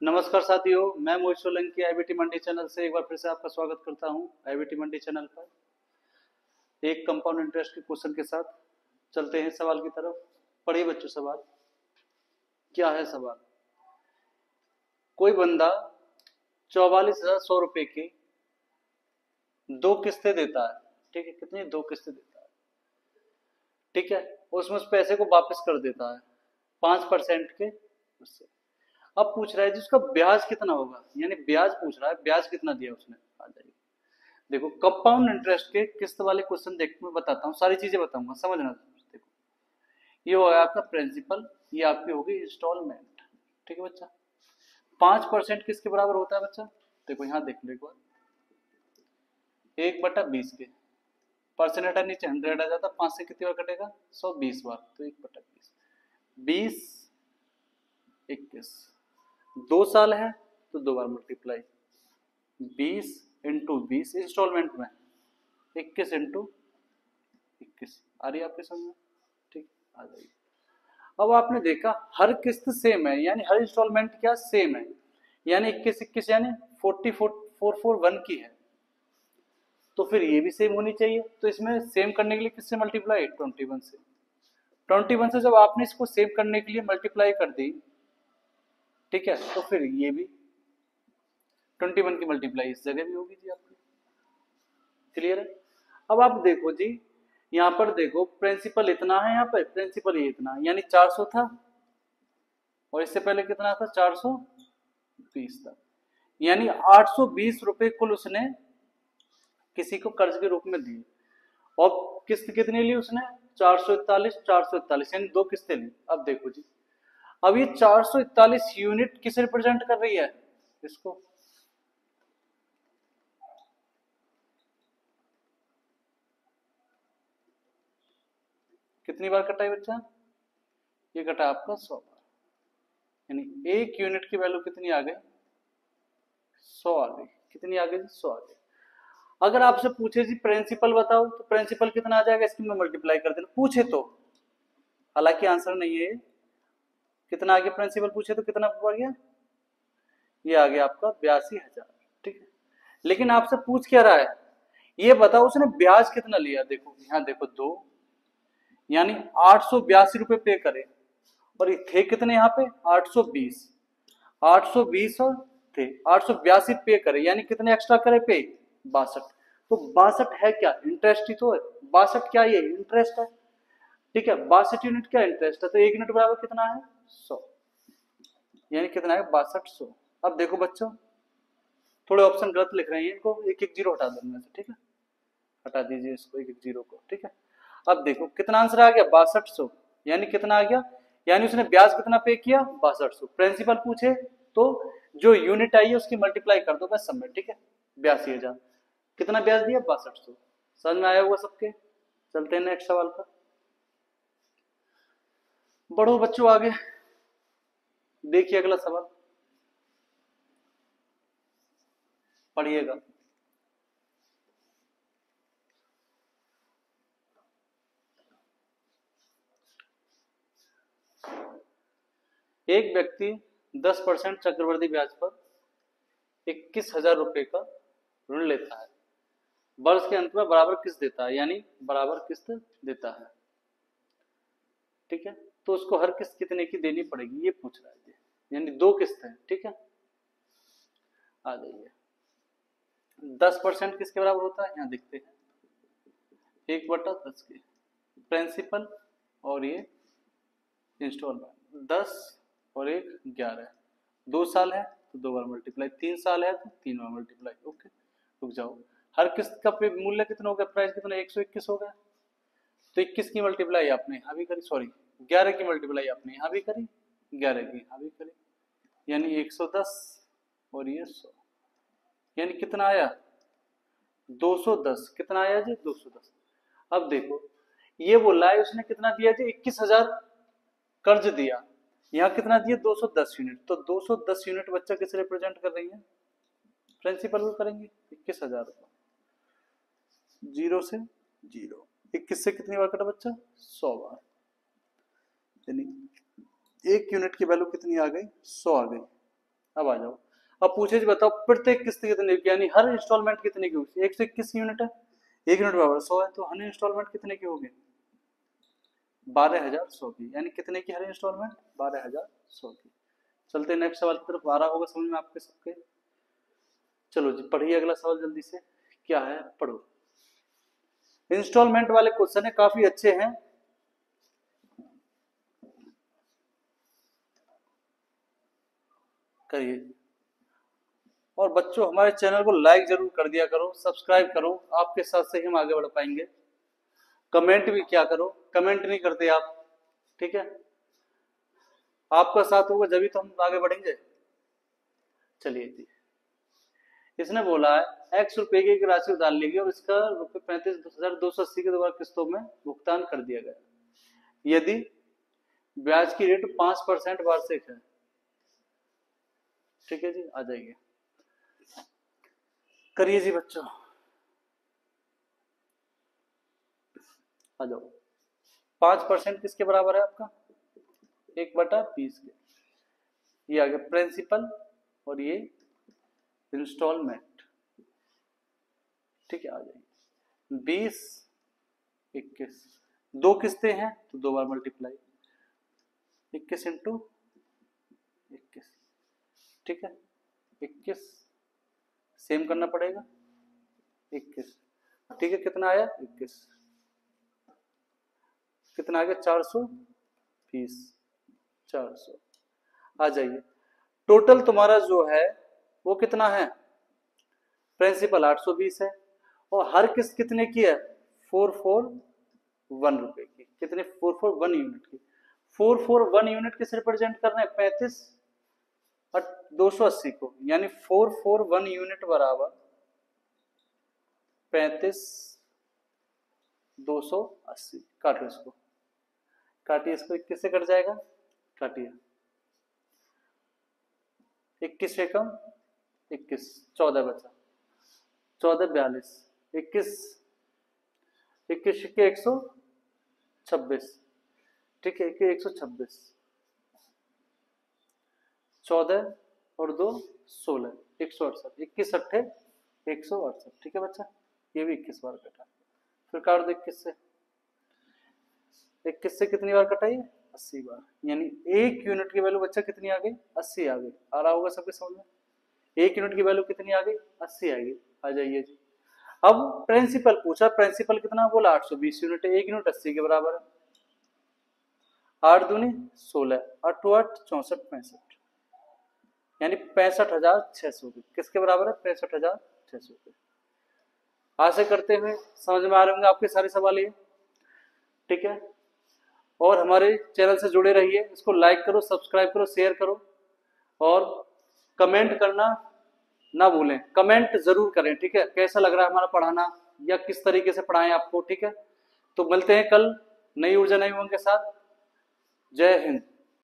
नमस्कार साथियों, मैं मोहित सोलंकी आईबीटी मंडी चैनल से एक बार फिर से आपका स्वागत करता हूं। आईबीटी मंडी चैनल पर एक कंपाउंड इंटरेस्ट के क्वेश्चन के साथ चलते हैं सवाल की तरफ। पढ़िए बच्चों सवाल। क्या है सवाल? कोई बंदा 44,100 रुपए की दो किस्तें देता है। ठीक है, कितनी? दो किस्तें देता है। ठीक है, उसमें उस पैसे को वापस कर देता है 5% के उससे। अब पूछ रहा है जी उसका ब्याज कितना होगा, यानी ब्याज पूछ रहा है, ब्याज कितना दिया उसने। आ जाइए, देखो कंपाउंड इंटरेस्ट के किस्त वाले क्वेश्चन देख मैं बताता हूँ, सारी चीजें बताऊंगा, समझना। देखो ये होगा आपका प्रिंसिपल, ये आपकी होगी इंस्टॉलमेंट। ठीक है बच्चा, 5% किसके बराबर होता है बच्चा? देखो यहाँ देख लो एक बार, 1/20 के परसेंट हटा नीचे 100 आ जाता, 5 से कितनी बार कटेगा? 120 बार, तो 1/20, 20, 21, 2 साल है तो 2 बार मल्टीप्लाई, 20 × 20 इंस्टॉलमेंट में, 21 × 21। आ रही है आपके समझ में? ठीक, आ जाइए। अब आपने देखा हर किस्त सेम है, यानी हर इंस्टॉलमेंट क्या सेम है, यानी 21 यानी 441 की है, तो फिर ये भी सेम होनी चाहिए। तो इसमें सेम करने के लिए किससे मल्टीप्लाई? 21 से। 21 से जब आपने इसको सेव करने के लिए मल्टीप्लाई कर दी, ठीक है, तो फिर ये भी 21 की मल्टीप्लाई इस जगह भी होगी जी आपकी। क्लियर है? अब आप देखो जी, यहाँ पर देखो प्रिंसिपल इतना है, यहाँ पर प्रिंसिपल ये इतना, यानी 400 था, और इससे पहले कितना था? 420 था, यानी 820 रुपए कुल उसने किसी को कर्ज के रूप में दिए। और किस्त कितनी ली उसने? 441 यानी दो किस्तें ली। अब देखो जी, अब ये 441 यूनिट किस रिप्रेजेंट कर रही है? इसको। कितनी बार कटा है बच्चा? ये कटा आपका 100 बार, यानी एक यूनिट की वैल्यू कितनी आ गई? 100 आ गई। कितनी आ गई? 100 आ गई। अगर आपसे पूछे जी प्रिंसिपल बताओ, तो प्रिंसिपल कितना आ जाएगा? इसकी में मल्टीप्लाई कर देना, पूछे तो, हालांकि आंसर नहीं है। कितना आ गया प्रिंसिपल? पूछे तो कितना आ गया? ये आ गया आपका 82,000। ठीक है, लेकिन आपसे पूछ क्या रहा है? ये बताओ उसने ब्याज कितना लिया। देखो यहाँ देखो, दो, यानी 882 रुपए पे करे, और थे कितने यहाँ पे? 820, 820 और थे 882 पे करे, यानी कितने एक्स्ट्रा करे पे? 62। तो 62 है क्या? इंटरेस्ट ही तो है। 62 क्या? ये इंटरेस्ट है। ठीक है, 62 यूनिट क्या इंटरेस्ट है, तो एक यूनिट बराबर कितना है? 100, यानी कितना है? 6200। अब देखो बच्चों, थोड़े ऑप्शन गलत लिख रहे हैं, इनको एक एक जीरो हटा दो इनमें से। ठीक है, हटा दीजिए इसको, एक एक जीरो को। ठीक है, अब देखो कितना आंसर आ गया? 6200, यानी कितना आ गया? यानी उसने ब्याज कितना पे किया? 6200। प्रिंसिपल पूछे तो जो यूनिट आई है उसकी मल्टीप्लाई कर दो बस, सब में। ठीक है, 82,000। कितना ब्याज दिया? 6200। समझ में आया हुआ सबके? चलते हैं नेक्स्ट सवाल पर। बढ़ो बच्चों आगे, देखिए अगला सवाल, पढ़िएगा। एक व्यक्ति 10% चक्रवृद्धि ब्याज पर 21,000 रुपए का ऋण लेता है, वर्ष के अंत में बराबर किस्त देता है, यानी बराबर किस्त देता है। ठीक है, तो उसको हर किस्त कितने की देनी पड़ेगी ये पूछ रहा है, यानी दो किस्त है। ठीक है, आ जाइए। 10% किसके बराबर होता है? यहाँ देखते हैं, 1/10 के प्रिंसिपल, और ये इंस्टॉलमेंट। 10 और 1 11, 2 साल है तो 2 बार मल्टीप्लाई, 3 साल है तो 3 बार मल्टीप्लाई। ओके, रुक जाओ। हर किस्त का मूल्य कितना हो गया? प्राइस कितना? 121 हो गया। तो 21 की मल्टीप्लाई आपने यहाँ भी करी, सॉरी 11 की मल्टीप्लाई आपने यहाँ भी करी, 11 की यहाँ भी करी, यानी 110 और ये 100, यानी कितना आया? 210। कितना आया जी? 210। अब देखो ये बोला है उसने कितना दिया जी? 21,000 कर्ज दिया, यहाँ कितना दिया? 210 यूनिट। तो 210 यूनिट बच्चा किसे रिप्रेजेंट कर रही है? प्रिंसिपल को करेंगे। 21,000 रुपये, जीरो से जीरो, 21 से कितनी बार कटा बच्चा? 100 बार, यानी एक यूनिट की वैल्यू कितनी आ गई? 100 आ गई। अब आ जाओ, अब पूछे जी बताओ प्रत्येक किस्त कितने की, यानी हर इंस्टॉलमेंट कितने की होगी। 121 यूनिट है, 1 यूनिट बराबर 100 है, तो हर इंस्टॉलमेंट कितने की होगी, 12,100 की, यानी कितने की हर इंस्टॉलमेंट, 12,100 की। चलते नेक्स्ट सवाल की तरफ, आ रहा होगा समझ में आपके सबके। चलो जी पढ़िए अगला सवाल जल्दी से, क्या है पढ़ो। इंस्टॉलमेंट वाले क्वेश्चन है, काफी अच्छे हैं। करिए, और बच्चों हमारे चैनल को लाइक जरूर कर दिया करो, सब्सक्राइब करो, आपके साथ से ही हम आगे बढ़ पाएंगे। कमेंट भी क्या करो, कमेंट नहीं करते आप, ठीक है, आपका साथ होगा जब तो हम आगे बढ़ेंगे। चलिए जी, इसने बोला है x रुपए की एक राशि उधार ली गई और इसका ₹35,280 के दोबारा किस्तों में भुगतान कर दिया गया यदि ब्याज की रेट 5% वार्षिक है। ठीक है जी, आ जाइए, करिए जी बच्चों, आ जाओ। 5% किसके बराबर है आपका, 1/20 के, ये आ गया प्रिंसिपल और ये इंस्टॉलमेंट। ठीक है, आ जाइए 20 21, 2 किस्तें हैं तो 2 बार मल्टीप्लाई, 21 इंटू 21, ठीक है, 21 सेम करना पड़ेगा, 21, ठीक है, कितना आया 21, कितना आ गया 420, 400। आ जाइए, टोटल तुम्हारा जो है वो कितना है, प्रिंसिपल 820 है, और हर किस्त कितने की है, 441 रुपए की, कितने 441 यूनिट की, 441 यूनिट किस रिप्रेजेंट कर रहे हैं, 35 और 280 को, यानी 441 यूनिट बराबर 35,280। काटो इसको, काटिए इसको, 21 से कट जाएगा, काटिए 21 से कम 21, 14 बचा, 14 42, 21 21 के 126, ठीक है, 126, 14 और 2 16, 168, 21 अट्ठे 168, ठीक है बच्चा, ये भी 21 बार कटा, फिर काट दो 21 से, 21 से कितनी बार कटाई, 80 बार, यानी 1 यूनिट की वैल्यू बच्चा कितनी आ गई, 80 आ गई। आ रहा होगा सबके समझ में, 1 यूनिट की वैल्यू कितनी आ गई, 80 आएगी। आ जाइए जी, अब प्रिंसिपल पूछा, प्रिंसिपल कितना बोला, 820 यूनिट है, 1 यूनिट 80 के बराबर है, 8 दूनी 16, 8 8 64 65, यानी 65,600 किसके बराबर है, 65,600। आशा करते हुए समझ में आ रहे होंगे आपके सारे सवाल ये, ठीक है, और हमारे चैनल से जुड़े रहिए, इसको लाइक करो, सब्सक्राइब करो, शेयर करो, और कमेंट करना ना भूलें, कमेंट जरूर करें, ठीक है, कैसा लग रहा है हमारा पढ़ाना या किस तरीके से पढ़ाएं आपको, ठीक है। तो मिलते हैं कल नई ऊर्जा नई उमंग के साथ, जय हिंद।